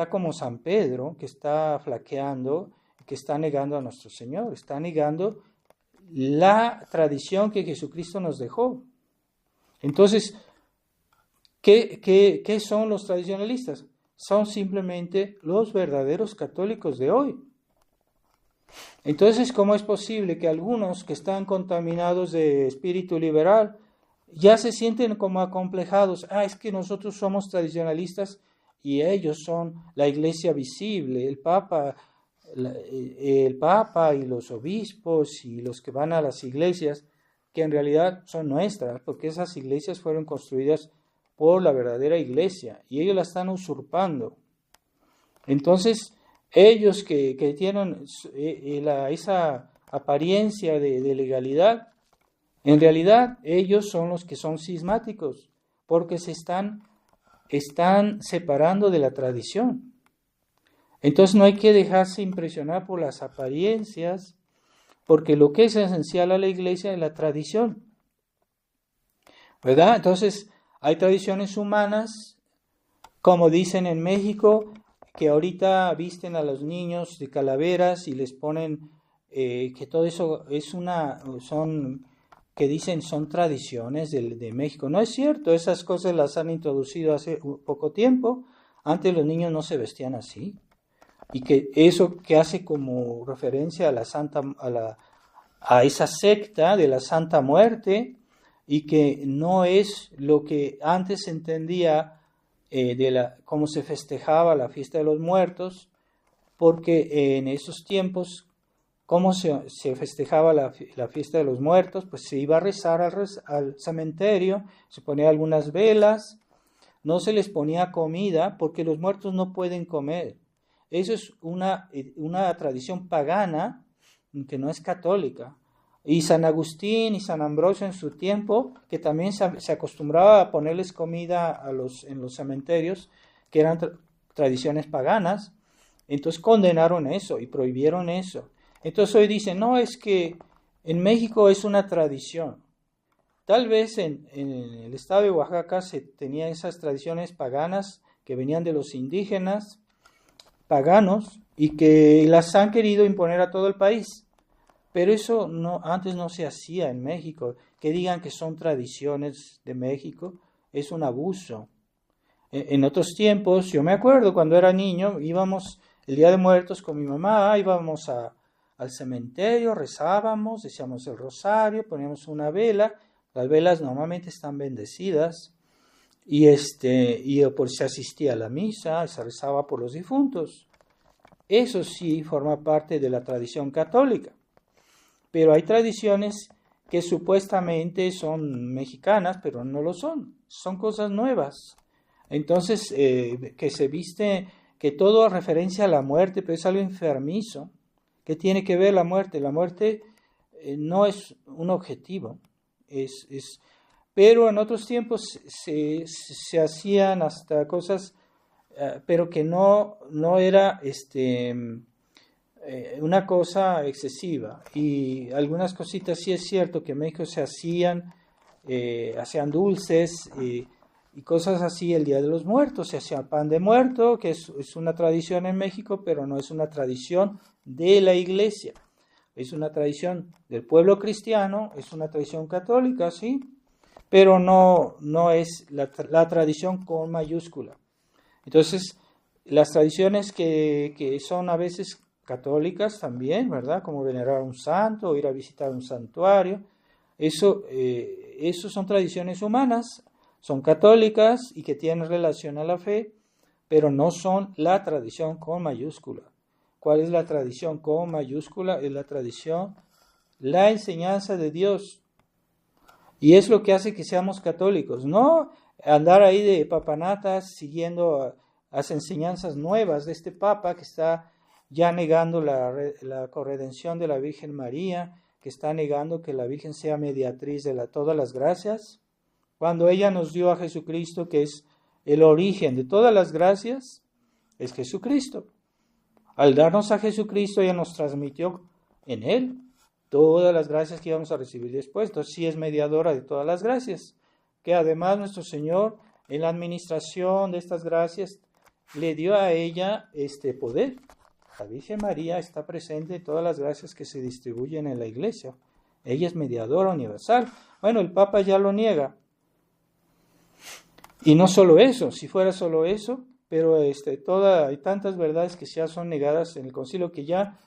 A: como San Pedro, que está flaqueando, que está negando a nuestro Señor, está negando la tradición que Jesucristo nos dejó. Entonces, ¿qué son los tradicionalistas? Son simplemente los verdaderos católicos de hoy. Entonces, ¿cómo es posible que algunos que están contaminados de espíritu liberal ya se sienten como acomplejados? Es que nosotros somos tradicionalistas y ellos son la iglesia visible, el Papa y los obispos y los que van a las iglesias, que en realidad son nuestras, porque esas iglesias fueron construidas por la verdadera iglesia y ellos la están usurpando. Entonces, ellos que tienen esa apariencia de legalidad, en realidad ellos son los que son cismáticos, porque se están separando de la tradición. Entonces no hay que dejarse impresionar por las apariencias, porque lo que es esencial a la iglesia es la tradición, ¿verdad? Entonces hay tradiciones humanas, como dicen en México, que ahorita visten a los niños de calaveras y les ponen que todo eso son tradiciones de México. No es cierto, esas cosas las han introducido hace poco tiempo. Antes los niños no se vestían así. Y que eso que hace como referencia a esa secta de la Santa Muerte, y que no es lo que antes se entendía cómo se festejaba la fiesta de los muertos, porque en esos tiempos, ¿cómo se festejaba la fiesta de los muertos? Pues se iba a rezar al cementerio, se ponían algunas velas, no se les ponía comida porque los muertos no pueden comer. Eso es una tradición pagana que no es católica. Y San Agustín y San Ambrosio en su tiempo, que también se acostumbraba a ponerles comida en los cementerios, que eran tradiciones paganas, entonces condenaron eso y prohibieron eso. Entonces hoy dicen, no, es que en México es una tradición. Tal vez en el estado de Oaxaca se tenían esas tradiciones paganas que venían de los indígenas paganos y que las han querido imponer a todo el país. Pero eso no, antes no se hacía en México. Que digan que son tradiciones de México es un abuso. En otros tiempos, yo me acuerdo cuando era niño, íbamos el Día de Muertos con mi mamá, íbamos al cementerio, rezábamos, decíamos el rosario, poníamos una vela. Las velas normalmente están bendecidas y por se asistía a la misa, se rezaba por los difuntos. Eso sí forma parte de la tradición católica. Pero hay tradiciones que supuestamente son mexicanas, pero no lo son. Son cosas nuevas. Entonces, que se viste, que todo a referencia a la muerte, pero es algo enfermizo. ¿Qué tiene que ver la muerte? La muerte no es un objetivo. Pero en otros tiempos se hacían hasta cosas, pero que no era una cosa excesiva. Y algunas cositas sí es cierto que en México se hacían dulces y cosas así el Día de los Muertos. Se hacía pan de muerto, que es una tradición en México, pero no es una tradición de la iglesia. Es una tradición del pueblo cristiano, es una tradición católica, sí, pero no es la tradición con mayúscula. Entonces, las tradiciones que son a veces católicas también, ¿verdad? Como venerar a un santo, o ir a visitar un santuario, eso son tradiciones humanas, son católicas y que tienen relación a la fe, pero no son la tradición con mayúscula. ¿Cuál es la tradición con mayúscula? Es la tradición, la enseñanza de Dios. Y es lo que hace que seamos católicos, no andar ahí de papanatas siguiendo las enseñanzas nuevas de este Papa que está ya negando la corredención de la Virgen María, que está negando que la Virgen sea mediatriz de todas las gracias, cuando ella nos dio a Jesucristo, que es el origen de todas las gracias, es Jesucristo. Al darnos a Jesucristo, ella nos transmitió en Él todas las gracias que íbamos a recibir después. Entonces sí es mediadora de todas las gracias, que además nuestro Señor en la administración de estas gracias le dio a ella este poder. La Virgen María está presente en todas las gracias que se distribuyen en la iglesia. Ella es mediadora universal. Bueno, el Papa ya lo niega. Y no solo eso, si fuera solo eso, pero hay tantas verdades que ya son negadas en el concilio que ya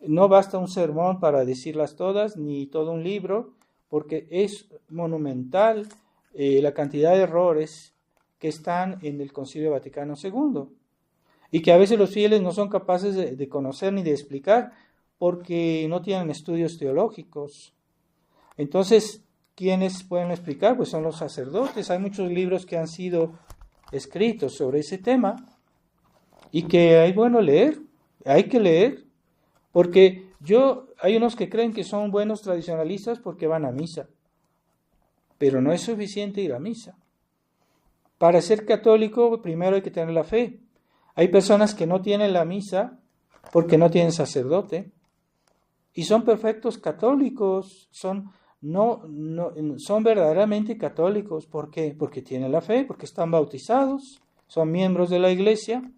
A: no basta un sermón para decirlas todas, ni todo un libro, porque es monumental la cantidad de errores que están en el Concilio Vaticano II, y que a veces los fieles no son capaces de conocer ni de explicar, porque no tienen estudios teológicos. Entonces, ¿quiénes pueden explicar? Pues son los sacerdotes. Hay muchos libros que han sido escritos sobre ese tema, y que hay que leer, porque hay unos que creen que son buenos tradicionalistas porque van a misa, pero no es suficiente ir a misa. Para ser católico, primero hay que tener la fe. Hay personas que no tienen la misa porque no tienen sacerdote, y son perfectos católicos, son verdaderamente católicos. ¿Por qué? Porque tienen la fe, porque están bautizados, son miembros de la iglesia,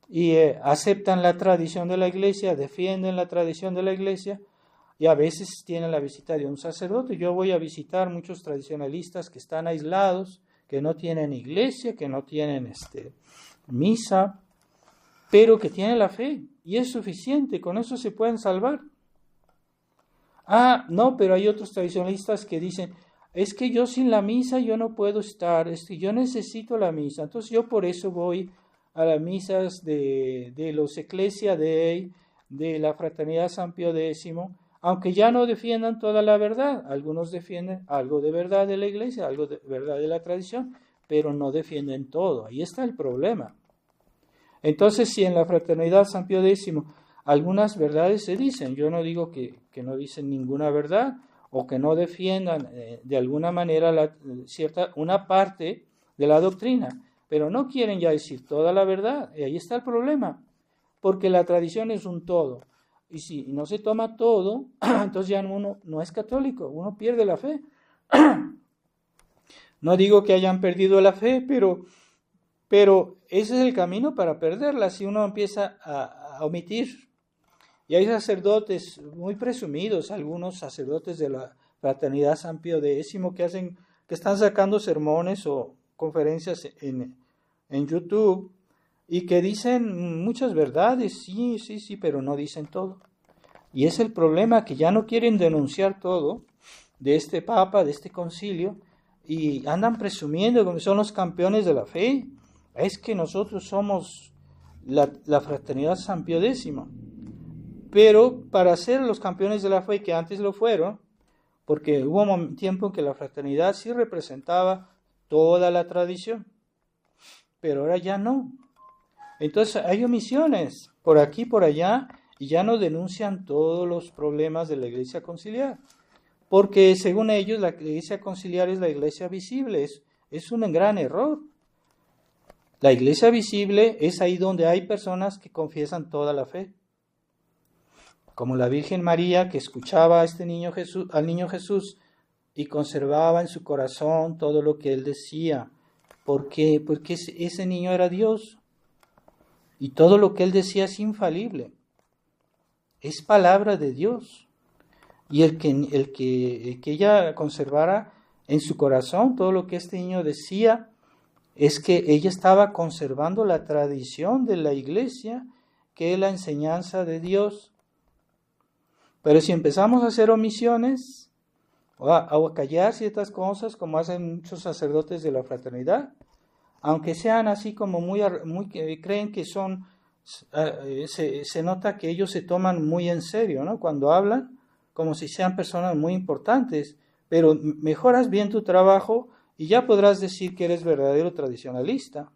A: y aceptan la tradición de la iglesia, defienden la tradición de la iglesia, y a veces tienen la visita de un sacerdote. Yo voy a visitar muchos tradicionalistas que están aislados, que no tienen iglesia, que no tienen misa, pero que tienen la fe, y es suficiente, con eso se pueden salvar. No, pero hay otros tradicionalistas que dicen, es que yo sin la misa yo no puedo estar, es que yo necesito la misa, entonces yo por eso voy a las misas de los Ecclesia Dei, de la Fraternidad San Pío X, aunque ya no defiendan toda la verdad. Algunos defienden algo de verdad de la iglesia, algo de verdad de la tradición, pero no defienden todo. Ahí está el problema. Entonces, si en la Fraternidad San Pío X algunas verdades se dicen, yo no digo que no dicen ninguna verdad, o que no defiendan de alguna manera una parte de la doctrina, pero no quieren ya decir toda la verdad, y ahí está el problema, porque la tradición es un todo. Y si no se toma todo, entonces ya uno no es católico, uno pierde la fe. No digo que hayan perdido la fe, pero ese es el camino para perderla si uno empieza a omitir. Y hay sacerdotes muy presumidos, algunos sacerdotes de la Fraternidad San Pío X que están sacando sermones o conferencias en YouTube y que dicen muchas verdades, sí, pero no dicen todo. Y es el problema, que ya no quieren denunciar todo de este Papa, de este concilio, y andan presumiendo como son los campeones de la fe. Es que nosotros somos la Fraternidad San Pío X. Pero para ser los campeones de la fe, que antes lo fueron, porque hubo un tiempo en que la fraternidad sí representaba toda la tradición, pero ahora ya no. Entonces hay omisiones por aquí, por allá, y ya no denuncian todos los problemas de la iglesia conciliar, porque según ellos la iglesia conciliar es la iglesia visible. Es un gran error. La iglesia visible es ahí donde hay personas que confiesan toda la fe, como la Virgen María, que escuchaba a al niño Jesús y conservaba en su corazón todo lo que él decía. ¿Por qué? Porque ese niño era Dios y todo lo que él decía es infalible, es palabra de Dios. Y el que ella conservara en su corazón todo lo que este niño decía, es que ella estaba conservando la tradición de la iglesia, que es la enseñanza de Dios. Pero si empezamos a hacer omisiones o a callar ciertas cosas, como hacen muchos sacerdotes de la fraternidad, aunque sean así como muy creen que son, se nota que ellos se toman muy en serio, ¿no? Cuando hablan, como si sean personas muy importantes, pero mejoras bien tu trabajo y ya podrás decir que eres verdadero tradicionalista.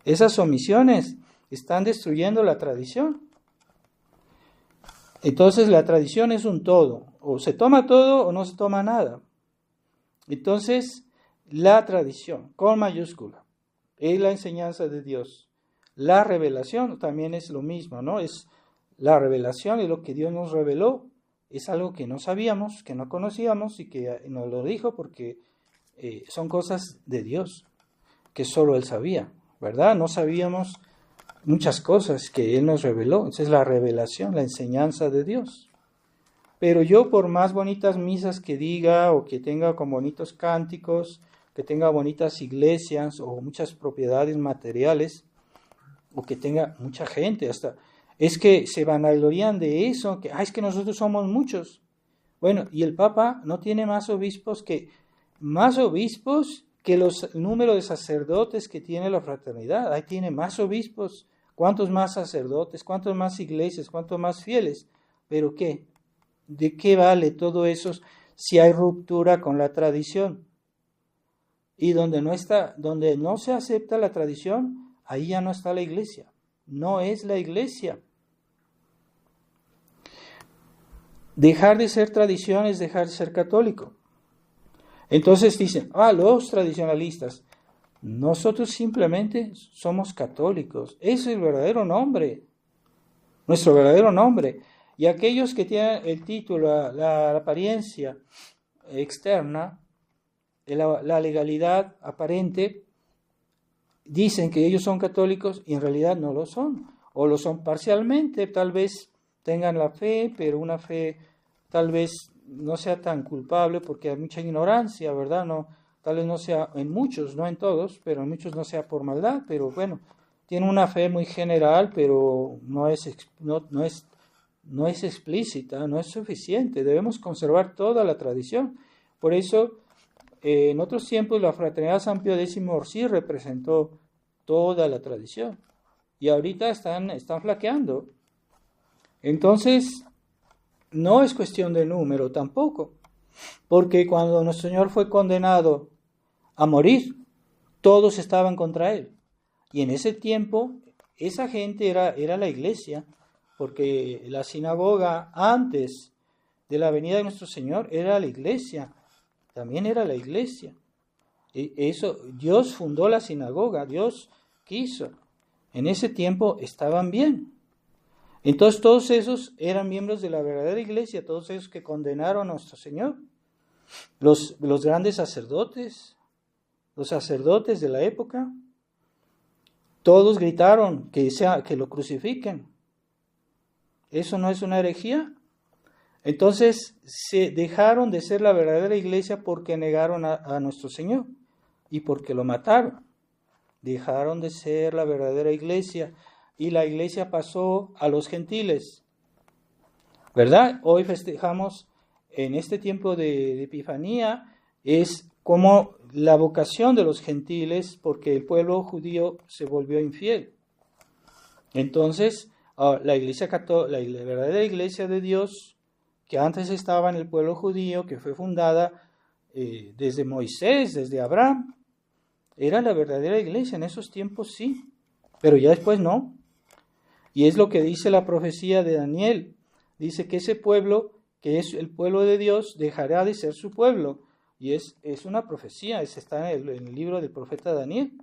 A: Esas omisiones están destruyendo la tradición. Entonces la tradición es un todo, o se toma todo o no se toma nada. Entonces la tradición, con mayúscula, es la enseñanza de Dios. La revelación también es lo mismo, ¿no? Es la revelación, es lo que Dios nos reveló, es algo que no sabíamos, que no conocíamos y que nos lo dijo porque son cosas de Dios, que solo Él sabía, ¿verdad? No sabíamos muchas cosas que Él nos reveló. Esa es la revelación, la enseñanza de Dios. Pero yo, por más bonitas misas que diga, o que tenga con bonitos cánticos, que tenga bonitas iglesias, o muchas propiedades materiales, o que tenga mucha gente, hasta es que se vanaglorían de eso, que es que nosotros somos muchos. Bueno, y el Papa no tiene más obispos que el número de sacerdotes que tiene la fraternidad. Ahí tiene más obispos. ¿Cuántos más sacerdotes? ¿Cuántos más iglesias? ¿Cuántos más fieles? ¿Pero qué? ¿De qué vale todo eso si hay ruptura con la tradición? Y donde no se acepta la tradición, ahí ya no está la iglesia. No es la iglesia. Dejar de ser tradición es dejar de ser católico. Entonces dicen, los tradicionalistas, nosotros simplemente somos católicos. Ese es el verdadero nombre, nuestro verdadero nombre. Y aquellos que tienen el título, la apariencia externa, la legalidad aparente, dicen que ellos son católicos y en realidad no lo son. O lo son parcialmente, tal vez tengan la fe, pero una fe tal vez no sea tan culpable porque hay mucha ignorancia, ¿verdad? No, tal vez no sea en muchos, no en todos, pero en muchos no sea por maldad, pero bueno, tiene una fe muy general, pero no es explícita, no es suficiente. Debemos conservar toda la tradición. Por eso, en otros tiempos la Fraternidad San Pío X sí representó toda la tradición y ahorita están flaqueando. Entonces, no es cuestión de número tampoco, porque cuando nuestro Señor fue condenado a morir, todos estaban contra Él. Y en ese tiempo, esa gente era la iglesia, porque la sinagoga antes de la venida de nuestro Señor era la iglesia, también era la iglesia. Eso, Dios fundó la sinagoga, Dios quiso. En ese tiempo estaban bien. Entonces todos esos eran miembros de la verdadera iglesia, todos esos que condenaron a nuestro Señor. Los grandes sacerdotes, los sacerdotes de la época, todos gritaron que lo crucifiquen. ¿Eso no es una herejía? Entonces se dejaron de ser la verdadera iglesia porque negaron a nuestro Señor y porque lo mataron. Dejaron de ser la verdadera iglesia y la iglesia pasó a los gentiles. ¿Verdad? Hoy festejamos en este tiempo de Epifanía, es como la vocación de los gentiles porque el pueblo judío se volvió infiel. Entonces, la iglesia católica, la verdadera iglesia de Dios, que antes estaba en el pueblo judío, que fue fundada desde Moisés, desde Abraham, era la verdadera iglesia. En esos tiempos sí, pero ya después no. Y es lo que dice la profecía de Daniel. Dice que ese pueblo, que es el pueblo de Dios, dejará de ser su pueblo. Y es una profecía, está en el libro del profeta Daniel.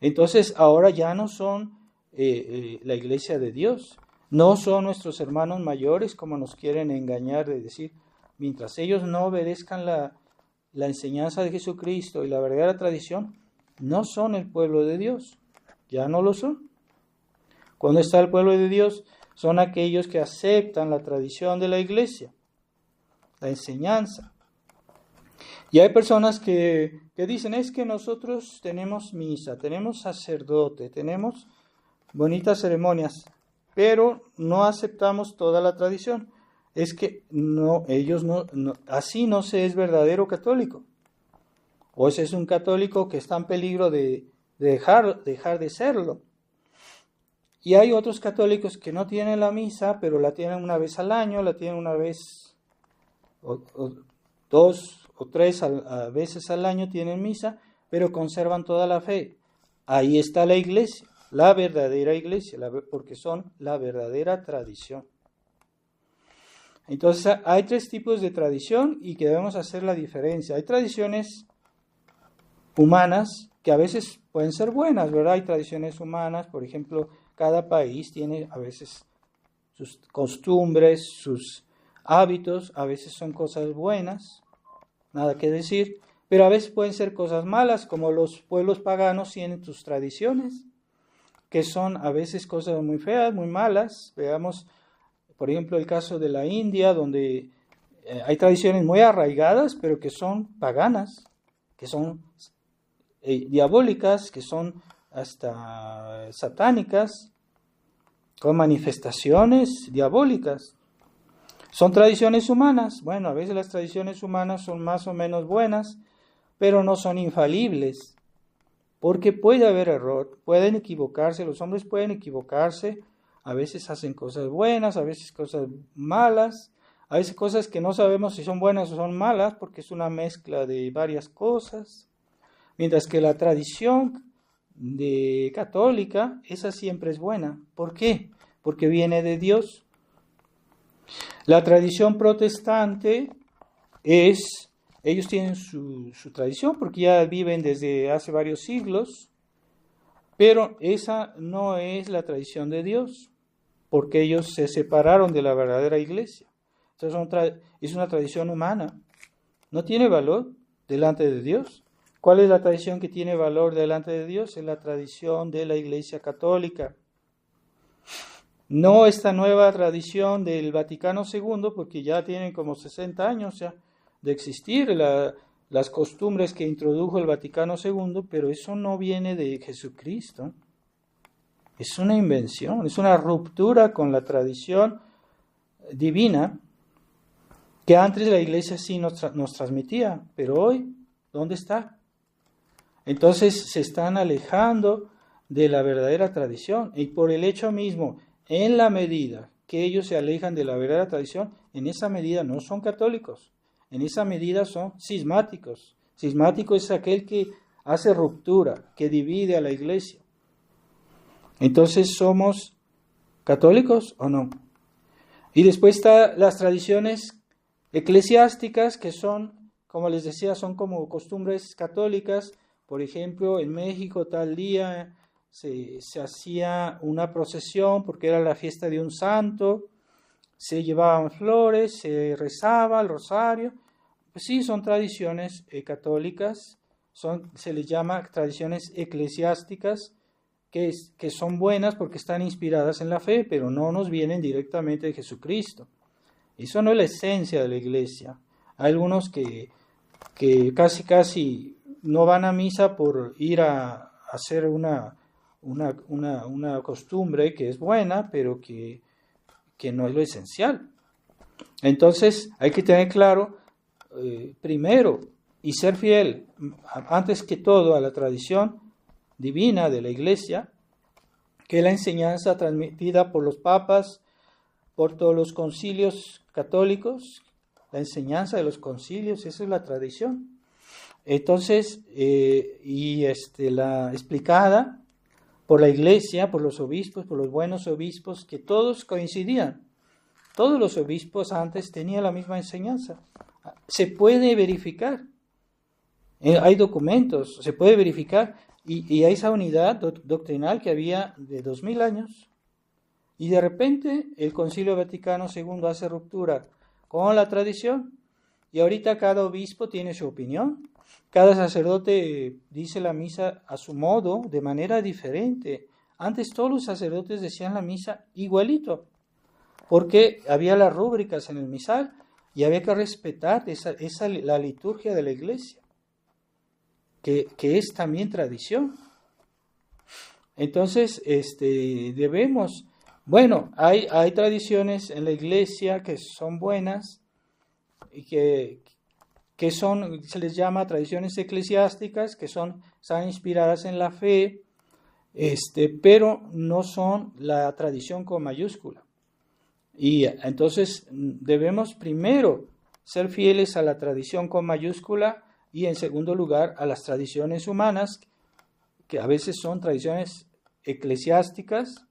A: Entonces ahora ya no son la iglesia de Dios, no son nuestros hermanos mayores como nos quieren engañar de decir, mientras ellos no obedezcan la enseñanza de Jesucristo y la verdadera tradición, no son el pueblo de Dios, ya no lo son. Cuando está el pueblo de Dios, son aquellos que aceptan la tradición de la iglesia, la enseñanza. Y hay personas que dicen, es que nosotros tenemos misa, tenemos sacerdote, tenemos bonitas ceremonias, pero no aceptamos toda la tradición. Es que no, ellos no, así no se es verdadero católico. O ese es un católico que está en peligro de dejar de serlo. Y hay otros católicos que no tienen la misa, pero la tienen una vez al año, la tienen una vez o dos o tres veces al año tienen misa, pero conservan toda la fe. Ahí está la iglesia, la verdadera iglesia, porque son la verdadera tradición. Entonces hay tres tipos de tradición y que debemos hacer la diferencia. Hay tradiciones humanas que a veces pueden ser buenas, ¿verdad? Hay tradiciones humanas, por ejemplo, cada país tiene a veces sus costumbres, sus hábitos, a veces son cosas buenas, nada que decir, pero a veces pueden ser cosas malas, como los pueblos paganos tienen sus tradiciones, que son a veces cosas muy feas, muy malas. Veamos, por ejemplo, el caso de la India, donde hay tradiciones muy arraigadas, pero que son paganas, que son diabólicas, que son hasta satánicas, con manifestaciones diabólicas. Son tradiciones humanas. Bueno, a veces las tradiciones humanas son más o menos buenas, pero no son infalibles, porque puede haber error, pueden equivocarse, los hombres pueden equivocarse, a veces hacen cosas buenas, a veces cosas malas, a veces cosas que no sabemos si son buenas o son malas, porque es una mezcla de varias cosas, mientras que la tradición católica, esa siempre es buena. ¿Por qué? Porque viene de Dios. La tradición protestante ellos tienen su tradición porque ya viven desde hace varios siglos, pero esa no es la tradición de Dios, porque ellos se separaron de la verdadera iglesia. Entonces es una tradición humana, no tiene valor delante de Dios. ¿Cuál es la tradición que tiene valor delante de Dios? Es la tradición de la Iglesia Católica. No esta nueva tradición del Vaticano II, porque ya tienen como 60 años ya de existir las costumbres que introdujo el Vaticano II, pero eso no viene de Jesucristo. Es una invención, es una ruptura con la tradición divina que antes la Iglesia sí nos transmitía, pero hoy, ¿dónde está? Entonces se están alejando de la verdadera tradición y por el hecho mismo, en la medida que ellos se alejan de la verdadera tradición, en esa medida no son católicos, en esa medida son cismáticos. Cismático es aquel que hace ruptura, que divide a la iglesia. Entonces, ¿somos católicos o no? Y después están las tradiciones eclesiásticas que son, como les decía, son como costumbres católicas. Por ejemplo, en México tal día se hacía una procesión porque era la fiesta de un santo, se llevaban flores, se rezaba el rosario. Pues sí, son tradiciones católicas, se les llama tradiciones eclesiásticas, que son buenas porque están inspiradas en la fe, pero no nos vienen directamente de Jesucristo. Eso no es la esencia de la iglesia. Hay algunos que casi no van a misa por ir a hacer una costumbre que es buena, pero que no es lo esencial. Entonces hay que tener claro, primero, y ser fiel, antes que todo, a la tradición divina de la Iglesia, que es la enseñanza transmitida por los papas, por todos los concilios católicos, la enseñanza de los concilios, esa es la tradición. Entonces, la explicada por la Iglesia, por los obispos, por los buenos obispos, que todos coincidían. Todos los obispos antes tenían la misma enseñanza. Se puede verificar. Hay documentos, se puede verificar. Y hay esa unidad doctrinal que había de 2000 años. Y de repente el Concilio Vaticano II hace ruptura con la tradición. Y ahorita cada obispo tiene su opinión. Cada sacerdote dice la misa a su modo, de manera diferente. Antes todos los sacerdotes decían la misa igualito, porque había las rúbricas en el misal y había que respetar la liturgia de la Iglesia, que es también tradición. Entonces, hay tradiciones en la Iglesia que son buenas y que se les llama tradiciones eclesiásticas, que están inspiradas en la fe, pero no son la tradición con mayúscula. Y entonces debemos primero ser fieles a la tradición con mayúscula y en segundo lugar a las tradiciones humanas, que a veces son tradiciones eclesiásticas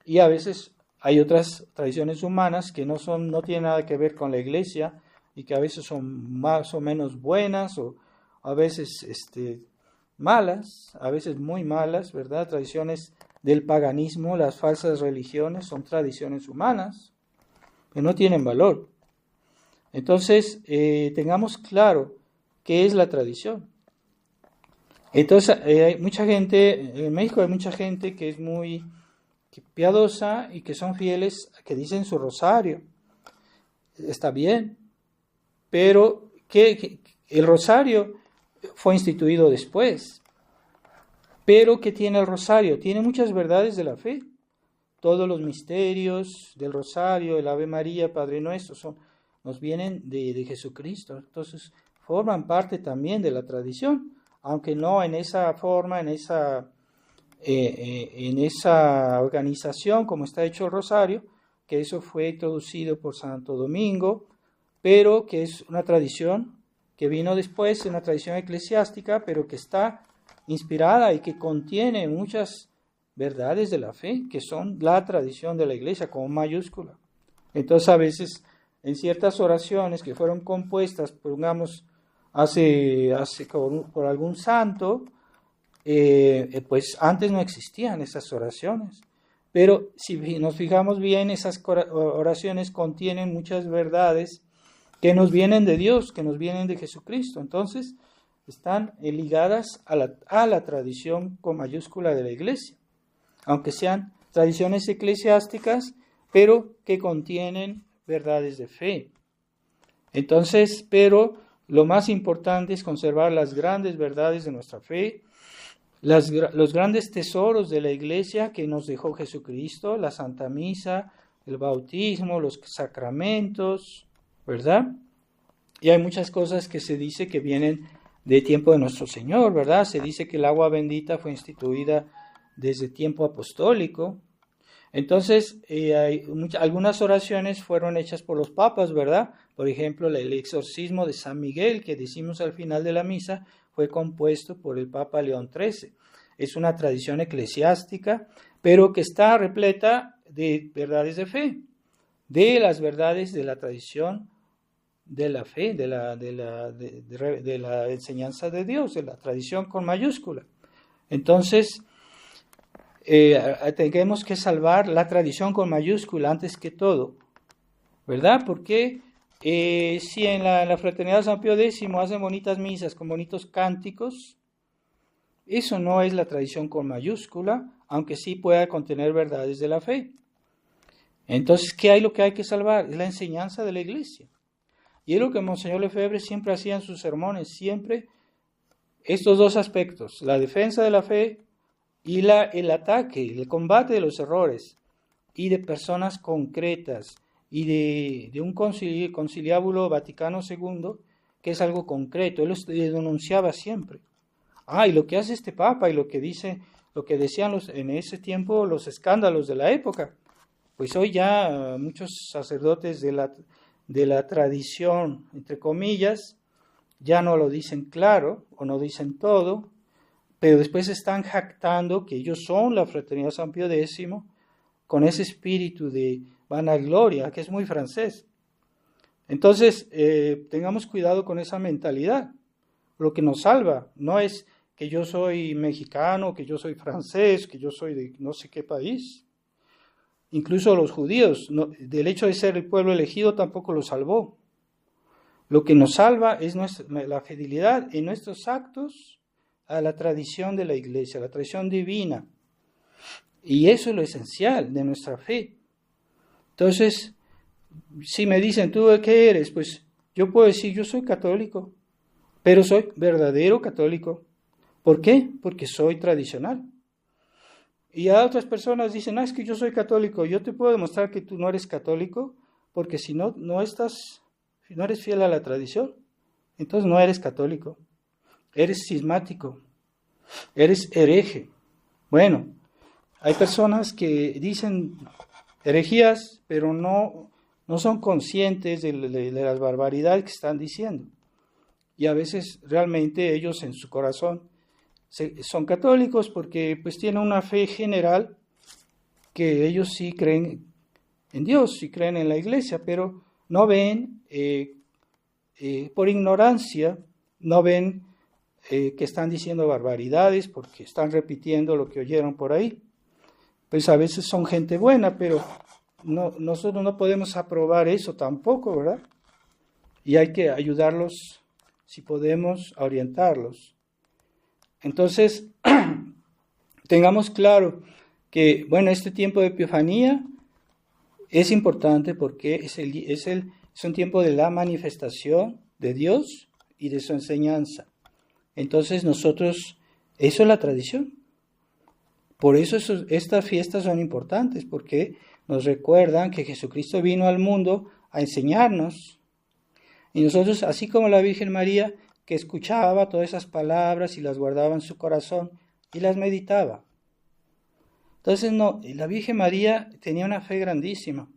A: y a veces hay otras tradiciones humanas que no tienen nada que ver con la Iglesia, y que a veces son más o menos buenas, o a veces malas, a veces muy malas, ¿verdad? Tradiciones del paganismo, las falsas religiones, son tradiciones humanas que no tienen valor. Entonces, tengamos claro qué es la tradición. Entonces, hay mucha gente, en México hay mucha gente que es muy piadosa y que son fieles, que dicen su rosario. Está bien. Pero que el rosario fue instituido después. Pero ¿qué tiene el rosario? Tiene muchas verdades de la fe. Todos los misterios del rosario, el Ave María, Padre Nuestro, nos vienen de Jesucristo. Entonces forman parte también de la tradición, aunque no en esa forma, en esa organización como está hecho el rosario, que eso fue introducido por Santo Domingo, pero que es una tradición que vino después, una tradición eclesiástica, pero que está inspirada y que contiene muchas verdades de la fe, que son la tradición de la Iglesia con mayúscula. Entonces a veces en ciertas oraciones que fueron compuestas, pongamos, por algún santo, pues antes no existían esas oraciones. Pero si nos fijamos bien, esas oraciones contienen muchas verdades que nos vienen de Dios, que nos vienen de Jesucristo. Entonces, están ligadas a la tradición con mayúscula de la Iglesia, aunque sean tradiciones eclesiásticas, pero que contienen verdades de fe. Entonces, pero lo más importante es conservar las grandes verdades de nuestra fe, los grandes tesoros de la Iglesia que nos dejó Jesucristo, la Santa Misa, el bautismo, los sacramentos, ¿verdad? Y hay muchas cosas que se dice que vienen de tiempo de nuestro Señor, ¿verdad? Se dice que el agua bendita fue instituida desde tiempo apostólico. Entonces, algunas oraciones fueron hechas por los papas, ¿verdad? Por ejemplo, el exorcismo de San Miguel, que decimos al final de la misa, fue compuesto por el Papa León XIII. Es una tradición eclesiástica, pero que está repleta de verdades de fe, de las verdades de la tradición de la fe, de la enseñanza de Dios, de la tradición con mayúscula. Entonces, tenemos que salvar la tradición con mayúscula antes que todo, ¿verdad? Porque si en la Fraternidad San Pío X hacen bonitas misas con bonitos cánticos, eso no es la tradición con mayúscula, aunque sí pueda contener verdades de la fe. Entonces, ¿qué hay lo que hay que salvar? Es la enseñanza de la Iglesia. Y es lo que Monseñor Lefebvre siempre hacía en sus sermones, siempre estos dos aspectos, la defensa de la fe y el ataque, el combate de los errores y de personas concretas y de un conciliábulo Vaticano II que es algo concreto. Él lo denunciaba siempre. Y lo que hace este Papa y lo que decían en ese tiempo los escándalos de la época. Pues hoy ya muchos sacerdotes de la tradición, entre comillas, ya no lo dicen claro o no dicen todo, pero después están jactando que ellos son la Fraternidad San Pío X con ese espíritu de vanagloria, que es muy francés. Entonces, tengamos cuidado con esa mentalidad. Lo que nos salva no es que yo soy mexicano, que yo soy francés, que yo soy de no sé qué país. Incluso los judíos, del hecho de ser el pueblo elegido, tampoco lo salvó. Lo que nos salva es la fidelidad en nuestros actos a la tradición de la Iglesia, a la tradición divina. Y eso es lo esencial de nuestra fe. Entonces, si me dicen, ¿tú qué eres? Pues yo puedo decir, yo soy católico, pero soy verdadero católico. ¿Por qué? Porque soy tradicional. Y a otras personas dicen, es que yo soy católico. Yo te puedo demostrar que tú no eres católico, porque si no eres fiel a la tradición, entonces no eres católico. Eres cismático, eres hereje. Bueno, hay personas que dicen herejías, pero no son conscientes de las barbaridades que están diciendo. Y a veces realmente ellos en su corazón son católicos porque pues tienen una fe general que ellos sí creen en Dios, sí creen en la Iglesia, pero no ven, por ignorancia, no ven que están diciendo barbaridades porque están repitiendo lo que oyeron por ahí. Pues a veces son gente buena, pero nosotros no podemos aprobar eso tampoco, ¿verdad? Y hay que ayudarlos, si podemos, a orientarlos. Entonces, tengamos claro que, este tiempo de Epifanía es importante porque es un tiempo de la manifestación de Dios y de su enseñanza. Entonces nosotros, eso es la tradición. Por eso estas fiestas son importantes, porque nos recuerdan que Jesucristo vino al mundo a enseñarnos. Y nosotros, así como la Virgen María, que escuchaba todas esas palabras y las guardaba en su corazón y las meditaba. Entonces, la Virgen María tenía una fe grandísima.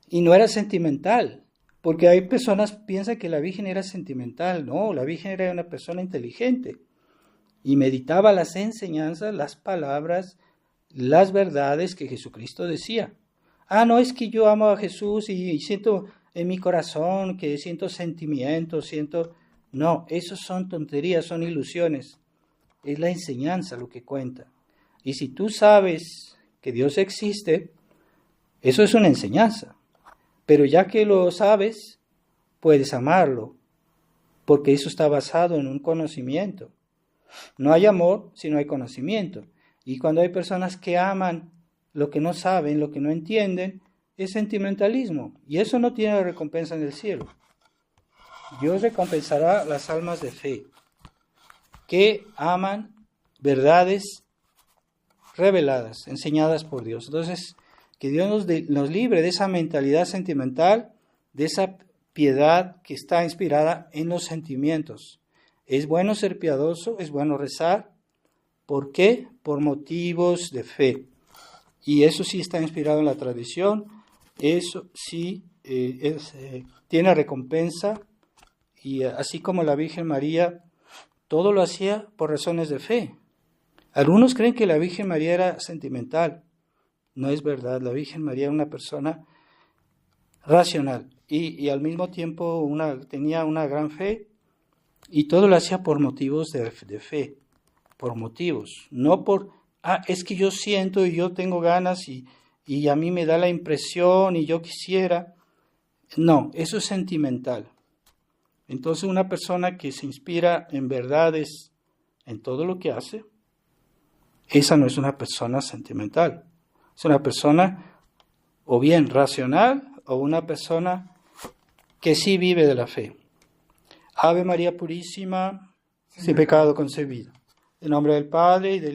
A: Y no era sentimental, porque hay personas que piensan que la Virgen era sentimental. No, la Virgen era una persona inteligente y meditaba las enseñanzas, las palabras, las verdades que Jesucristo decía. No es que yo amo a Jesús y siento en mi corazón que siento sentimientos, No, esos son tonterías, son ilusiones. Es la enseñanza lo que cuenta. Y si tú sabes que Dios existe, eso es una enseñanza. Pero ya que lo sabes, puedes amarlo, porque eso está basado en un conocimiento. No hay amor si no hay conocimiento. Y cuando hay personas que aman lo que no saben, lo que no entienden, es sentimentalismo. Y eso no tiene recompensa en el cielo. Dios recompensará las almas de fe, que aman verdades reveladas, enseñadas por Dios. Entonces, que Dios nos libre de esa mentalidad sentimental, de esa piedad que está inspirada en los sentimientos. Es bueno ser piadoso, es bueno rezar. ¿Por qué? Por motivos de fe. Y eso sí está inspirado en la tradición, eso sí tiene recompensa, y así como la Virgen María, todo lo hacía por razones de fe. Algunos creen que la Virgen María era sentimental. No es verdad, la Virgen María era una persona racional y al mismo tiempo tenía una gran fe, y todo lo hacía por motivos de fe, por motivos, no por es que yo siento y yo tengo ganas y a mí me da la impresión y yo quisiera. No, eso es sentimental. Entonces una persona que se inspira en verdades en todo lo que hace, esa no es una persona sentimental. Es una persona o bien racional o una persona que sí vive de la fe. Ave María Purísima, sin pecado concebido. En nombre del Padre y del